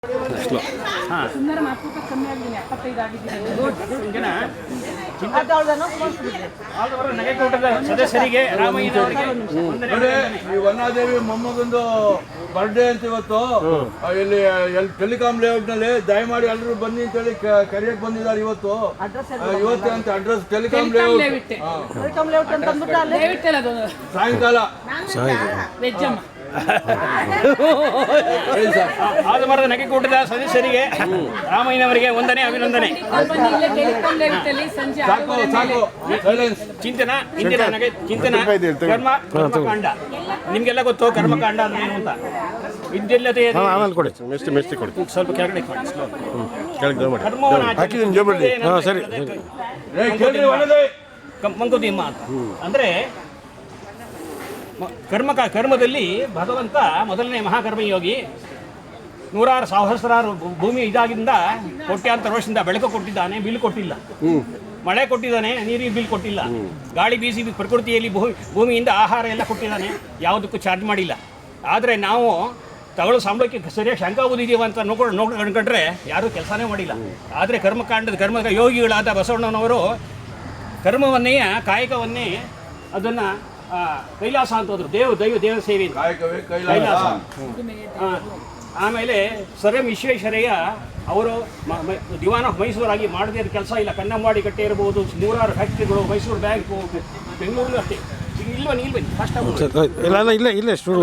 ಸುಂದರ ಮಾತುಕ ಕಮ್ಮಿ ಆಗಿದ್ದೀನಿ 75 ಆಗಿದ್ದೀನಿ ಸದಸ್ಯರಿಗೆ ಈ ವನ್ನಾದೇವಿ ಮೊಮ್ಮಗಂದು ಬರ್ಡೇ ಅಂತ ಇವತ್ತು ಇಲ್ಲಿ ಟೆಲಿಕಾಂ ಲೇಔಟ್ ನಲ್ಲಿ ದಯಮಾಡಿ ಎಲ್ಲರೂ ಬನ್ನಿ ಅಂತ ಹೇಳಿ ಕರೆಯಕ್ ಬಂದಿದ್ದಾರೆ ಇವತ್ತು ಅಂತ ಅಡ್ರೆಸ್ ಟೆಲಿಕಾಂ ಲೇಔಟ್ ಸಾಯಂಕಾಲ ಆಲಮರದ ನಗೆಕೂಟದ ಸದಸ್ಯರಿಗೆ ರಾಮಯ್ಯನವರಿಗೆ ವಂದನೆ ಅಭಿನಂದನೆ. ಚಿಂತನ ಇಂದಿನ ನಗೆ ಚಿಂತನ ಕರ್ಮಕಾಂಡ ನಿಮ್ಗೆಲ್ಲ ಗೊತ್ತು ಕರ್ಮಕಾಂಡ ಅಂದ್ರೆ ಏನು ಅಂತ. ವಿದ್ಯುಲ್ಲತೆ ಸ್ವಲ್ಪ ಕೆಳಗಡೆ ಮಂಕುತಿಮ್ಮ ಅಂದ್ರೆ ಕರ್ಮದಲ್ಲಿ ಭಗವಂತ ಮೊದಲನೇ ಮಹಾಕರ್ಮಯೋಗಿ. ನೂರಾರು ಸಹಸ್ರಾರು ಭೂಮಿ ಇದಾಗಿಂದ ಕೋಟ್ಯಾಂತರ ವರ್ಷದಿಂದ ಬೆಳಕು ಕೊಟ್ಟಿದ್ದಾನೆ, ಬಿಲ್ ಕೊಟ್ಟಿಲ್ಲ. ಮಳೆ ಕೊಟ್ಟಿದ್ದಾನೆ, ನೀರಿಗೆ ಬಿಲ್ ಕೊಟ್ಟಿಲ್ಲ. ಗಾಳಿ ಬೀಸಿ ಪ್ರಕೃತಿಯಲ್ಲಿ ಭೂಮಿಯಿಂದ ಆಹಾರ ಎಲ್ಲ ಕೊಟ್ಟಿದ್ದಾನೆ, ಯಾವುದಕ್ಕೂ ಚಾರ್ಜ್ ಮಾಡಿಲ್ಲ. ಆದರೆ ನಾವು ತಗೊಳ್ಳೋ ಸಂಬಳಕ್ಕೆ ಸರಿಯಾಗಿ ಶಂಕ ಓದಿದ್ದೀವಿ ಅಂತ ನೋಡ್ಕೊಂಡ್ರೆ ಯಾರೂ ಕೆಲಸನೇ ಮಾಡಿಲ್ಲ. ಆದರೆ ಕರ್ಮ ಯೋಗಿಗಳಾದ ಬಸವಣ್ಣನವರು ಕರ್ಮವನ್ನೇ ಕಾಯಕವನ್ನೇ ಅದನ್ನು ಕೈಲಾಸ ಅಂತ ಹೋದ್ರು. ದೇವ ಸೇವೆ ಕೈಲಾಸ. ಆಮೇಲೆ ಸರ್ ಎಂ ವಿಶ್ವೇಶ್ವರಯ್ಯ ಅವರು ದಿವಾನ ಆಫ್ ಮೈಸೂರಾಗಿ ಮಾಡದೇ ಕೆಲಸ ಇಲ್ಲ. ಕನ್ನಂಬಾಡಿ ಕಟ್ಟೆ ಇರ್ಬೋದು, ನೂರಾರು ಫ್ಯಾಕ್ಟ್ರಿಗಳು, ಮೈಸೂರು ಬ್ಯಾಂಕು, ಬೆಂಗಳೂರು ಅಷ್ಟೇ. ಇಲ್ಲಿ ಫಸ್ಟ್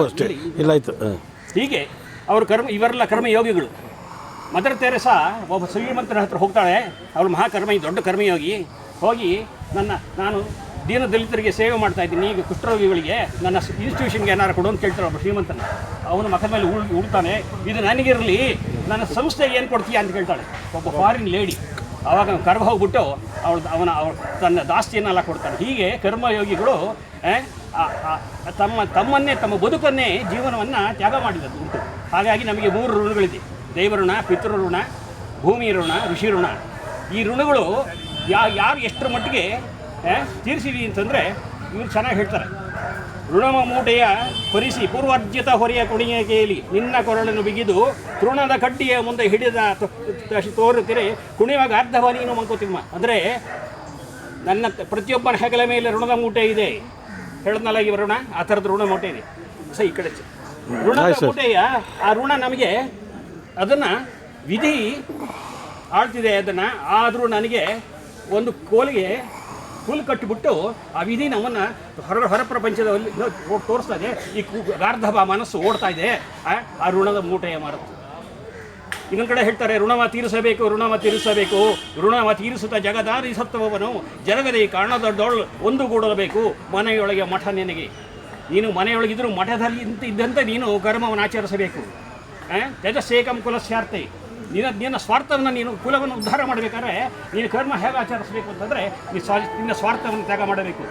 ಅಷ್ಟೇ ಇಲ್ಲ ಆಯ್ತು. ಹೀಗೆ ಅವರು ಇವರೆಲ್ಲ ಕರ್ಮಯೋಗಿಗಳು. ಮದರ್ ತೆರೇಸಾ ಒಬ್ಬ ಶ್ರೀಮಂತರ ಹತ್ರ ಹೋಗ್ತಾಳೆ. ಅವಳು ದೊಡ್ಡ ಕರ್ಮಯೋಗಿ. ಹೋಗಿ ನಾನು ದೀನ ದಲಿತರಿಗೆ ಸೇವೆ ಮಾಡ್ತಾ ಇದ್ದೀನಿ, ಈಗ ಕುಷ್ಠರೋಗಿಗಳಿಗೆ ನನ್ನ ಇನ್ಸ್ಟಿಟ್ಯೂಷನ್ಗೆ ಏನಾರು ಕೊಡು ಅಂತ ಕೇಳ್ತಾರೆ ಒಬ್ಬ ಶ್ರೀಮಂತನ. ಅವನು ಮಕ್ಕಳ ಮೇಲೆ ಉಳ್ತಾನೆ, ಇದು ನನಗಿರಲಿ, ನನ್ನ ಸಂಸ್ಥೆಗೆ ಏನು ಕೊಡ್ತೀಯಾ ಅಂತ ಕೇಳ್ತಾಳೆ ಒಬ್ಬ ಫಾರಿನ್ ಲೇಡಿ. ಆವಾಗ ಕರ್ಮ ಹೋಗ್ಬಿಟ್ಟು ತನ್ನ ದಾಸ್ತಿಯನ್ನೆಲ್ಲ ಕೊಡ್ತಾನೆ. ಹೀಗೆ ಕರ್ಮಯೋಗಿಗಳು ತಮ್ಮ ಬದುಕನ್ನೇ ಜೀವನವನ್ನು ತ್ಯಾಗ ಮಾಡಿದ್ದು ಉಂಟು. ಹಾಗಾಗಿ ನಮಗೆ 3 ಋಣಗಳಿದೆ: ದೈವಋಣ, ಪಿತೃಋಣ, ಭೂಮಿ ಋಣ, ಋಷಿ ಋಣ. ಈ ಋಣಗಳು ಯಾರು ಎಷ್ಟರ ಮಟ್ಟಿಗೆ ತೀರಿಸಿದ್ವಿ ಅಂತಂದರೆ ಇವರು ಚೆನ್ನಾಗಿ ಹೇಳ್ತಾರೆ. ಋಣಮ ಮೂಟೆಯ ಹೊರಿಸಿ ಪೂರ್ವಾರ್ಜಿತ ಹೊರೆಯ ಕುಣಿಯ ಕೇಳಿ ನಿನ್ನ ಕೊರಳನ್ನು ಬಿಗಿದು ತೃಣದ ಕಡ್ಡಿಯ ಮುಂದೆ ಹಿಡಿದ ತೋರುತ್ತಿರೆ ಕುಣಿಯುವಾಗ ಅರ್ಧವ ನೀನು ಮಂಕುತಿಮ್ಮ. ಅಂದರೆ ನನ್ನ ಪ್ರತಿಯೊಬ್ಬನ ಹೆಗಲ ಮೇಲೆ ಋಣದ ಮೂಟೆ ಇದೆ ಹೇಳಿದ್ನಲ್ಲ ಈ ಋಣ, ಆ ಥರದ ಋಣ ಮೂಟೆ ಇದೆ. ಈ ಕಡೆ ಋಣದ ಮೂಟೆಯ ಆ ಋಣ ನಮಗೆ ಅದನ್ನು ವಿಧಿ ಆಳ್ತಿದೆ. ಅದನ್ನು ಆದರೂ ನನಗೆ ಒಂದು ಕೋಲಿಗೆ ಹುಲ್ಲು ಕಟ್ಟಿಬಿಟ್ಟು ಆ ವಿಧಿ ನಮ್ಮನ್ನು ಹೊರ ಪ್ರಪಂಚದಲ್ಲಿ ತೋರಿಸ್ತಾ ಇದೆ. ಈ ಗಾರ್ಧಬ ಮನಸ್ಸು ಓಡ್ತಾ ಇದೆ, ಆ ಋಣದ ಮೂಟೆಯ ಮಾರುತ್ತು. ಇನ್ನೊಂದು ಕಡೆ ಹೇಳ್ತಾರೆ, ಋಣವ ತೀರಿಸಬೇಕು, ಋಣವ ತೀರಿಸುತ್ತಾ ಜಗದಾರಿ ಸತ್ವವನು ಜಗದೇ ಕಾರಣದೊಡ್ಡೋಳು ಒಂದುಗೂಡಬೇಕು ಮನೆಯೊಳಗೆ ಮಠ ನಿನಗೆ. ನೀನು ಮನೆಯೊಳಗಿದ್ರೂ ಮಠದಲ್ಲಿ ಇದ್ದಂತೆ ನೀನು ಕರ್ಮವನ್ನು ಆಚರಿಸಬೇಕು. ತೇಜಸ್ಸೇಕಂ ಕುಲಸ್ಯಾರ್ಥಿ. ನಿನ್ನ ಸ್ವಾರ್ಥವನ್ನು ನೀನು ಕುಲವನ್ನು ಉದ್ಧಾರ ಮಾಡಬೇಕಾದ್ರೆ ನೀನು ಕರ್ಮ ಹೇಗೆ ಆಚರಿಸಬೇಕು ಅಂತಂದರೆ ನಿನ್ನ ಸ್ವಾರ್ಥವನ್ನು ತ್ಯಾಗ ಮಾಡಬೇಕು.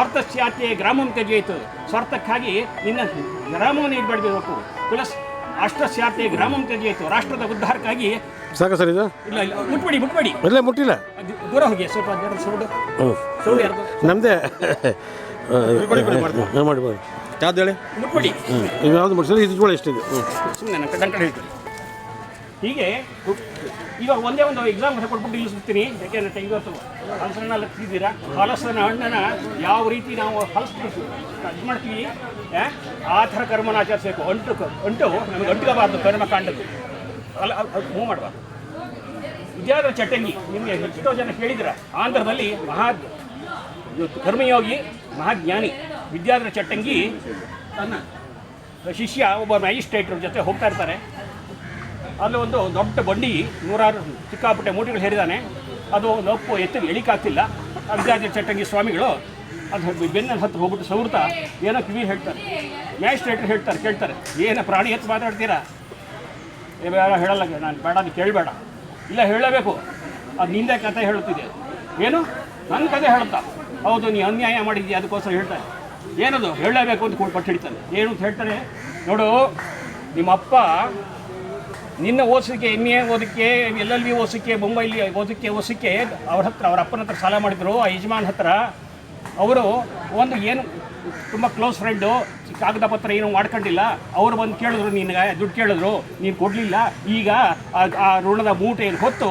ಅರ್ಥಸ್ಯಾತ್ಯೆ ಗ್ರಾಮಂ ತ್ಯಜೇತು. ಸ್ವಾರ್ಥಕ್ಕಾಗಿ ನಿನ್ನ ಗ್ರಾಮವನ್ನು ಇಟ್ಬಿಡಬೇಕು. ಕುಲಸ್ ಅಷ್ಟಸ್ಯಾತ್ಯೆ ಗ್ರಾಮಂ ತ್ಯಜೇತು. ರಾಷ್ಟ್ರದ ಉದ್ಧಾರಕ್ಕಾಗಿ ಸಾಕ ಸರ್ ಇದು ಇಲ್ಲ ಮುಟ್ಬೇಡಿ ಇಲ್ಲ ಮುಟ್ಟಿಲ್ಲ, ದೂರ ಹೋಗಿ ಸ್ವಲ್ಪ ಸೌಂಡ್ ಯಾರ್ದು ನಮ್ಮದೇ ಮಾಡಿ ಯಾವ್ದು ಹೇಳಿ ಮುಟ್ಬೇಡಿ. ಯಾವ್ದು ಮುಟ್ಸಲ್ಲ ಇದು ಕೂಡ ಎಷ್ಟಿದೆ ಸುಮ್ಮನೆ ನನ್ನ ಕಡೆ ಹೇಳ್ತೀನಿ. ಹೀಗೆ ಇವಾಗ ಒಂದೇ ಒಂದು ಎಕ್ಸಾಮ್ ಕೊಟ್ಬಿಟ್ಟು ನಿಲ್ಲಿಸ್ತೀನಿ. ಯಾಕೆಂದರೆ ಇವತ್ತು ಹಲಸನ್ನ ಲಕ್ಷಿದ್ದೀರಾ, ಹಲಸಿನ ಹಣ್ಣನ್ನು ಯಾವ ರೀತಿ ನಾವು ಇದು ಮಾಡ್ತೀವಿ ಆ ಥರ ಕರ್ಮನ ಆಚರಿಸಬೇಕು. ಅಂಟು ನಮಗೆ ಅಂಟಬಾರ್ದು ಕರ್ಮಕಾಂಡದ್ದು ಮೂವ್ ಮಾಡಬಾರ್ದು. ವಿದ್ಯಾಧರ ಚಟ್ಟಂಗಿ ನಿಮಗೆ ಎಷ್ಟೋ ಜನ ಕೇಳಿದಿರ. ಆಂಧ್ರದಲ್ಲಿ ಕರ್ಮಯೋಗಿ ಮಹಾಜ್ಞಾನಿ ವಿದ್ಯಾಧರ ಚಟ್ಟಂಗಿ ತನ್ನ ಶಿಷ್ಯ ಒಬ್ಬ ಮ್ಯಾಜಿಸ್ಟ್ರೇಟ್ರ ಜೊತೆ ಹೋಗ್ತಾ ಇರ್ತಾರೆ. ಅಲ್ಲಿ ಒಂದು ದೊಡ್ಡ ಬಂಡಿ 100 ಚಿಕ್ಕಾಪುಟ್ಟೆ ಮೂಟೆಗಳು ಹೇರಿದ್ದಾನೆ. ಅದು ನಪ್ಪು ಎತ್ತಿಗೆ ಎಳಿಕಾಗ್ತಿಲ್ಲ. ವಿದ್ಯಾಧರ ಚಟ್ಟಂಗಿ ಸ್ವಾಮಿಗಳು ಅದು ಬೆನ್ನಲ್ಲಿ ಹತ್ತು ಹೋಗ್ಬಿಟ್ಟು ಸೌರ್ತಾ ಏನೋ ಕಿವಿ ಹೇಳ್ತಾರೆ. ಮ್ಯಾಜಿಸ್ಟ್ರೇಟ್ರು ಕೇಳ್ತಾರೆ, ಏನು ಪ್ರಾಣಿ ಎತ್ತು ಮಾತಾಡ್ತೀರಾ? ಹೇಳಲ್ಲ, ನಾನು ಬೇಡ, ಅದು ಕೇಳಬೇಡ. ಇಲ್ಲ ಹೇಳಬೇಕು, ಅದು ನಿಂದೆ ಕತೆ ಹೇಳುತ್ತಿದೆ. ಏನು ನನ್ನ ಕತೆ ಹೇಳುತ್ತಾ? ಹೌದು, ನೀ ಅನ್ಯಾಯ ಮಾಡಿದ್ದೀಯ, ಅದಕ್ಕೋಸ್ಕರ ಹೇಳ್ತಾರೆ. ಏನದು ಹೇಳಲೇಬೇಕು ಅಂತ ಕೊಟ್ಟು ಹಿಡಿತಾನೆ. ಏನು ಅಂತ ಹೇಳ್ತಾನೆ, ನೋಡು ನಿಮ್ಮಪ್ಪ ನಿನ್ನ ಓದಿಸೋಕ್ಕೆ MA ಓದಕ್ಕೆ LLB ಓದಿಸೋಕ್ಕೆ ಮುಂಬೈಲಿ ಓದಿಸೋಕ್ಕೆ ಅವ್ರ ಅಪ್ಪನ ಹತ್ರ ಸಾಲ ಮಾಡಿದ್ರು. ಆ ಯಜಮಾನ್ ಹತ್ರ ಅವರು ಒಂದು ಏನು ತುಂಬ ಕ್ಲೋಸ್ ಫ್ರೆಂಡು, ಕಾಗದ ಪತ್ರ ಏನೂ ಮಾಡ್ಕೊಂಡಿಲ್ಲ, ಅವ್ರು ಬಂದು ಕೇಳಿದ್ರು ನಿನಗೆ ದುಡ್ಡು ಕೇಳಿದ್ರು, ನೀನು ಕೊಡಲಿಲ್ಲ, ಈಗ ಆ ಋಣದ ಮೂಟೆಯನ್ನು ಹೊತ್ತು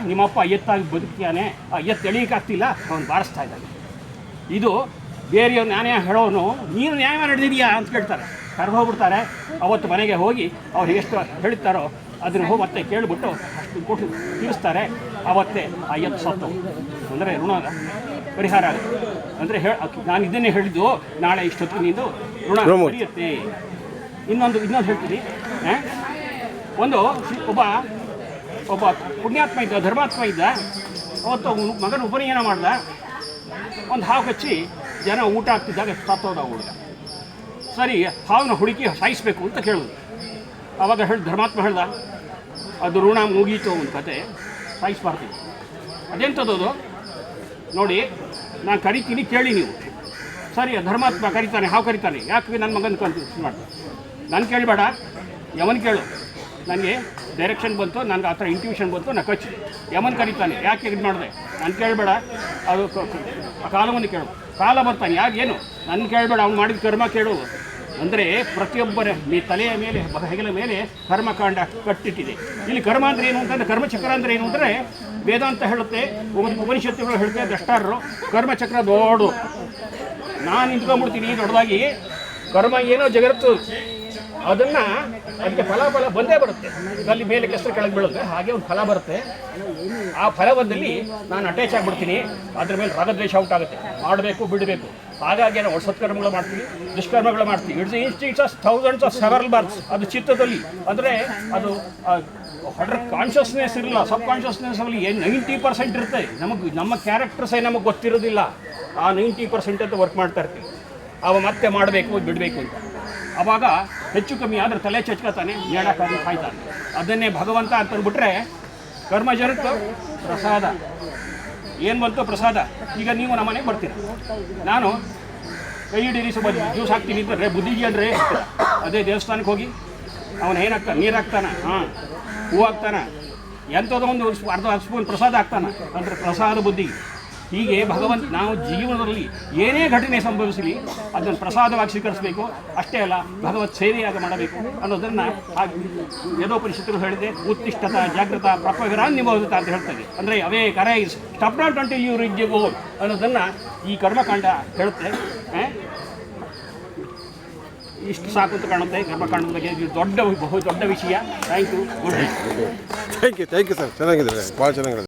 ನಿಮ್ಮಪ್ಪ ಎತ್ತಾಗಿ ಬದುಕ್ತಾನೆ, ಎತ್ತು ಎಳೀಕಾಗ್ತಿಲ್ಲ, ಅವನು ಬಾರಿಸ್ತಾ ಇದ್ದಾನೆ. ಇದು ಬೇರೆಯವ್ರು ನ್ಯಾಯ ಹೇಳೋನು ನೀನು ನ್ಯಾಯ ನಡೆದಿದೆಯಾ ಅಂತ ಕೇಳ್ತಾರೆ, ಕರೆದೋಗ್ಬಿಡ್ತಾರೆ. ಅವತ್ತು ಮನೆಗೆ ಹೋಗಿ ಅವ್ರು ಎಷ್ಟು ಹೇಳ್ತಾರೋ ಅದನ್ನು ಹೋಗಿ ಮತ್ತೆ ಕೇಳಿಬಿಟ್ಟು ಅಷ್ಟು ಕೊಟ್ಟು ತೀರಿಸ್ತಾರೆ. ಅವತ್ತೇ ಆ ಎತ್ತು ಸತ್ತು, ಅಂದರೆ ಋಣ ಪರಿಹಾರ ಆಗುತ್ತೆ. ಅಂದರೆ ನಾನು ಇದನ್ನೇ ಹೇಳಿದ್ದು, ನಾಳೆ ಇಷ್ಟೊತ್ತಿಗೆ ನೀನು ಋಣ ಬರೆಯುತ್ತೆ. ಇನ್ನೊಂದು ಹೇಳ್ತೀನಿ, ಒಬ್ಬ ಪುಣ್ಯಾತ್ಮ ಇದ್ದ, ಧರ್ಮಾತ್ಮ ಇದ್ದ. ಅವತ್ತು ಮಗನ ಉಪನಯನ ಮಾಡ್ದ. ಒಂದು ಹಾವು ಕಚ್ಚಿ ಜನ ಊಟ ಆಗ್ತಿದ್ದಾಗ ಸತ್ತೋದ ಹುಡುಗ. ಸರಿ, ಹಾವನ್ನ ಹುಡುಕಿ ಸಾಯಿಸಬೇಕು ಅಂತ ಕೇಳಿದ್ರು. ಆವಾಗ ಧರ್ಮಾತ್ಮ ಹೇಳ್ದ, ಅದು ಋಣ ಮುಗೀತು ಒಂದು ಕತೆ, ಸಾಯಿಸ್ಬಾರ್ದು. ಅದೆಂಥದ್ದು ನೋಡಿ, ನಾನು ಕರಿತೀನಿ ಕೇಳಿ ನೀವು. ಸರಿ, ಧರ್ಮಾತ್ಮ ಕರಿತಾನೆ, ಹಾವು ಕರಿತಾನೆ, ಯಾಕೆ ನನ್ನ ಮಗನ ಕನ್ಫ್ಯೂಸ್ ಮಾಡ್ತಾನೆ. ನಾನು ಕೇಳಬೇಡ, ಯಮನ್ ಕೇಳು. ನನಗೆ ಡೈರೆಕ್ಷನ್ ಬಂತು, ನನಗೆ ಆ ಥರ ಇಂಟ್ಯೂಷನ್ ಬಂತು, ನಾನು ಕಚ್ಚಿ ಯಮನ್ ಕರಿತಾನೆ, ಯಾಕೆ ಇದು ಮಾಡಿದೆ ನಾನು ಕೇಳಬೇಡ, ಅದು ಕಾಲವನ್ನು ಕೇಳು. ಕಾಲ ಬರ್ತಾನೆ, ಯಾಕೇನು ನನ್ನ ಕೇಳಬೇಡ, ಅವ್ನು ಮಾಡಿದ ಕರ್ಮ ಕೇಳು. ಅಂದರೆ ಪ್ರತಿಯೊಬ್ಬರ ತಲೆಯ ಮೇಲೆ, ಹೆಗಲ ಮೇಲೆ ಕರ್ಮಕಾಂಡ ಕಟ್ಟಿಟ್ಟಿದೆ. ಇಲ್ಲಿ ಕರ್ಮ ಅಂದರೆ ಏನು ಅಂತಂದರೆ, ಕರ್ಮಚಕ್ರ ಅಂದರೆ ಏನು ಅಂದರೆ ವೇದಾಂತ ಹೇಳುತ್ತೆ, ಉಪನಿಷತ್ತುಗಳು ಹೇಳುತ್ತೆ, ದ್ರಷ್ಟಾರರು ಕರ್ಮಚಕ್ರ ದೊಡ್ಡ. ನಾನು ನಿಂತ್ಕೊಂಡ್ಬಿಡ್ತೀನಿ ದೊಡ್ಡದಾಗಿ, ಕರ್ಮ ಏನೋ ಜಗತ್ತು, ಅದಕ್ಕೆ ಫಲ ಬಂದೇ ಬರುತ್ತೆ. ಅಲ್ಲಿ ಮೇಲೆ ಕೆಸರು ಕೆಳಗೆ ಬೀಳುತ್ತೆ, ಹಾಗೆ ಒಂದು ಫಲ ಬರುತ್ತೆ. ಆ ಫಲವದಲ್ಲಿ ನಾನು ಅಟ್ಯಾಚ್ ಆಗಿಬಿಡ್ತೀನಿ, ಅದ್ರ ಮೇಲೆ ರಾಗದ್ವೇಷ ಉಂಟಾಗುತ್ತೆ. ಮಾಡಬೇಕು ಬಿಡಬೇಕು, ಹಾಗಾಗಿ ನಾವು ಸತ್ಕರ್ಮಗಳು ಮಾಡ್ತೀವಿ, ದುಷ್ಕರ್ಮಗಳು ಮಾಡ್ತೀವಿ. It's thousands of several berths. ಅದು ಚಿತ್ತದಲ್ಲಿ, ಅಂದರೆ ಅದು ಕಾನ್ಷಿಯಸ್ನೆಸ್ ಇರಲ್ಲ, ಸಬ್ ಕಾನ್ಷಿಯಸ್ನೆಸ್ಸಲ್ಲಿ 90% ಇರುತ್ತೆ. ನಮ್ಮ ಕ್ಯಾರೆಕ್ಟರ್ಸೇ ನಮಗೆ ಗೊತ್ತಿರೋದಿಲ್ಲ. ಆ 90% ಅಂತ ವರ್ಕ್ ಮಾಡ್ತಾ ಇರ್ತೀವಿ. ಅವ ಮತ್ತೆ ಮಾಡಬೇಕು ಬಿಡಬೇಕು ಅಂತ. ಆವಾಗ ಹೆಚ್ಚು ಕಮ್ಮಿ ಆದರೆ ತಲೆ ಚಚ್ಕೊತಾನೆ, ನೇಡಕ್ಕಾಗಿ ಕಾಯ್ತಾನೆ. ಅದನ್ನೇ ಭಗವಂತ ಅಂತಂದ್ಬಿಟ್ರೆ ಕರ್ಮಜನಕ್ಕೆ ಪ್ರಸಾದ ಏನು ಬಂತು? ಪ್ರಸಾದ. ಈಗ ನೀವು ನಮ್ಮ ಮನೆಗೆ ಬರ್ತೀರ, ನಾನು ಕೈ ಹಿಡೀರಿ ಸ್ವಲ್ಪ ಜ್ಯೂಸ್ ಹಾಕ್ತೀನಿ ಅಂತಂದರೆ ಬುದ್ಧಿಗೆ ಅಂದರೆ ಅದೇ ದೇವಸ್ಥಾನಕ್ಕೆ ಹೋಗಿ ಅವನು ಏನಾಗ್ತಾನೆ, ನೀರು ಹಾಕ್ತಾನೆ, ಹೂವು ಹಾಕ್ತಾನೆ, ಎಂಥದೋ ಒಂದು ಅರ್ಧ ಸ್ಪೂನ್ ಪ್ರಸಾದ ಹಾಕ್ತಾನೆ, ಅಂದರೆ ಪ್ರಸಾದ ಬುದ್ಧಿಗೆ. ಹೀಗೆ ಭಗವಂತ ನಾವು ಜೀವನದಲ್ಲಿ ಏನೇ ಘಟನೆ ಸಂಭವಿಸಲಿ ಅದನ್ನು ಪ್ರಸಾದವಾಗಿ ಸ್ವೀಕರಿಸಬೇಕು. ಅಷ್ಟೇ ಅಲ್ಲ, ಭಗವತ್ ಸೇವೆಯಾಗಿ ಮಾಡಬೇಕು ಅನ್ನೋದನ್ನು ವೇದೋಪನಿಷತ್ತುಗಳು ಹೇಳಿದೆ. ಉತ್ತಿಷ್ಠತ ಜಾಗೃತ ಪ್ರಪವಿರಾನ್ ನಿಭೋದಿತ ಅಂತ ಹೇಳ್ತದೆ. ಅಂದರೆ awake arise stop not until you reach the goal ಅನ್ನೋದನ್ನು ಈ ಕರ್ಮಕಾಂಡ ಹೇಳುತ್ತೆ. ಇಷ್ಟು ಸಾಕು ಅಂತ ಕಾಣುತ್ತೆ ಕರ್ಮಕಾಂಡದ ಬಗ್ಗೆ. ಇದು ಬಹು ದೊಡ್ಡ ವಿಷಯ. Thank you. Good night. Thank you sir, ಚೆನ್ನಾಗಿದೆ, ಭಾಳ ಚೆನ್ನಾಗಿದೆ.